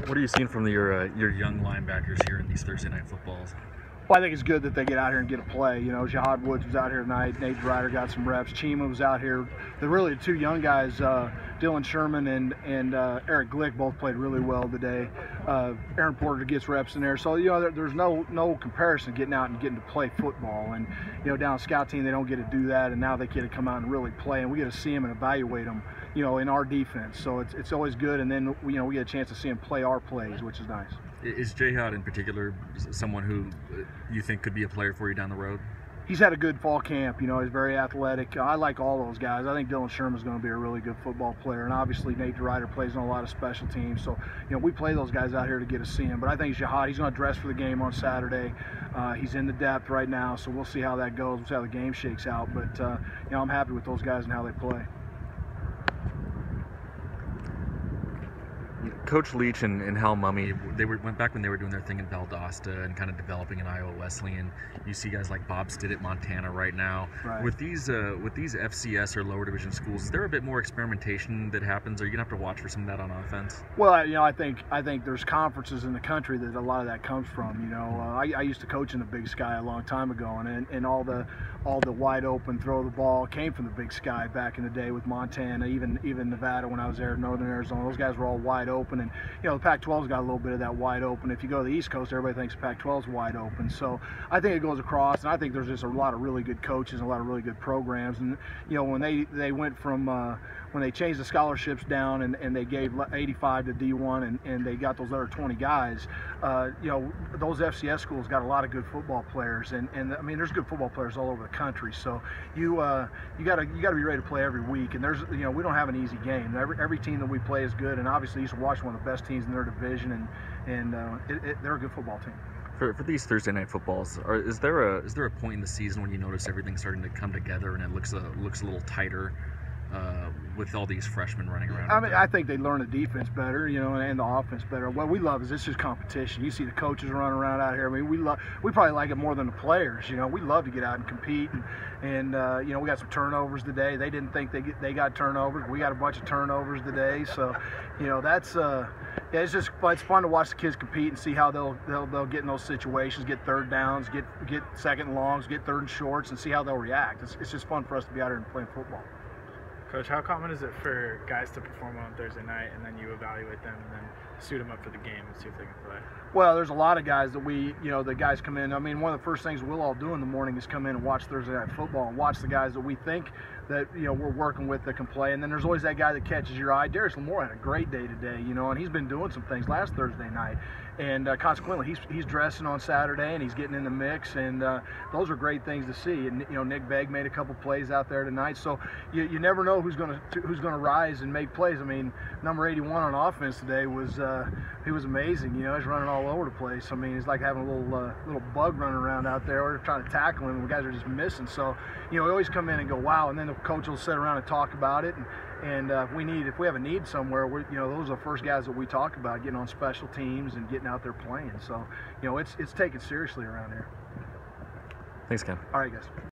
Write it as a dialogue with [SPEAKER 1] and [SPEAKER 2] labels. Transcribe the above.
[SPEAKER 1] What are you seeing from your young linebackers here in these Thursday night footballs?
[SPEAKER 2] Well, I think it's good that they get out here and get a play. You know, Jihad Woods was out here tonight. Nate DeRuyter got some reps. Chima was out here. They're really the two young guys, Dylan Sherman and Eric Glick, both played really well today. Aaron Porter gets reps in there. So, you know, there's no comparison getting out and getting to play football. And, you know, down scout team, they don't get to do that. And now they get to come out and really play. And we get to see them and evaluate them, you know, in our defense. So it's always good. And then, you know, we get a chance to see them play our plays, which is nice.
[SPEAKER 1] Is Jihad in particular someone who you think could be a player for you down the road?
[SPEAKER 2] He's had a good fall camp. You know, he's very athletic. I like all those guys. I think Dylan Sherman is going to be a really good football player. And obviously Nate DeRuyter plays on a lot of special teams. So, you know, we play those guys out here to get to see him. But I think Jihad, he's going to dress for the game on Saturday. He's in the depth right now, so we'll see how that goes. We'll see how the game shakes out. But, you know, I'm happy with those guys and how they play.
[SPEAKER 1] Coach Leach and Hal Mumme, went back when they were doing their thing in Valdosta and kind of developing in Iowa Wesleyan. You see guys like Bob Stitt at Montana right now.
[SPEAKER 2] Right.
[SPEAKER 1] With these FCS or lower division schools, is there a bit more experimentation that happens? Or are you gonna have to watch for some of that on offense?
[SPEAKER 2] Well, you know, I think there's conferences in the country that a lot of that comes from. You know, I used to coach in the Big Sky a long time ago, and all the wide open throw the ball came from the Big Sky back in the day with Montana, even Nevada when I was there, Northern Arizona. Those guys were all wide open, and you know the Pac-12's got a little bit of that wide open. If you go to the East Coast, everybody thinks Pac-12's wide open. So I think it goes across, and I think there's just a lot of really good coaches and a lot of really good programs. And you know when they went from when they changed the scholarships down and they gave 85 to D1 and they got those other 20 guys, you know those FCS schools got a lot of good football players, and I mean there's good football players all over the country. So you gotta be ready to play every week. And there's we don't have an easy game. Every team that we play is good, and obviously Eastern Washington one of the best teams in their division, and they're a good football team.
[SPEAKER 1] For these Thursday night footballs, is there a point in the season when you notice everything starting to come together and it looks a little tighter with all these freshmen running around?
[SPEAKER 2] I mean, I think they learn the defense better, you know, and the offense better. What we love is it's just competition. You see the coaches running around out here. I mean, we probably like it more than the players. You know, we love to get out and compete, and you know, we got some turnovers today. They didn't think they got turnovers. We got a bunch of turnovers today. So, you know, that's yeah, it's fun to watch the kids compete and see how they'll get in those situations, get third downs, get second and longs, get third and shorts, and see how they'll react. It's just fun for us to be out here and playing football.
[SPEAKER 3] Coach, how common is it for guys to perform on Thursday night and then you evaluate them and then suit them up for the game and see if they can play?
[SPEAKER 2] Well, there's a lot of guys that the guys come in. I mean, one of the first things we'll all do in the morning is come in and watch Thursday night football and watch the guys that we think that, you know, we're working with that can play. And then there's always that guy that catches your eye. Darius Lamore had a great day today, you know, and he's been doing some things last Thursday night. And consequently, he's dressing on Saturday and he's getting in the mix, and those are great things to see. And you know, Nick Begg made a couple plays out there tonight, so you never know who's going to rise and make plays. I mean, number 81 on offense today was he was amazing. You know, he's running all over the place. I mean, he's like having a little bug running around out there. We're trying to tackle him, and the guys are just missing. So you know, we always come in and go, wow, and then the coach will sit around and talk about it. And if we have a need somewhere, you know, those are the first guys that we talk about, getting on special teams and getting out there playing. So, you know, it's taken seriously around here.
[SPEAKER 1] Thanks, Ken.
[SPEAKER 2] All right, guys.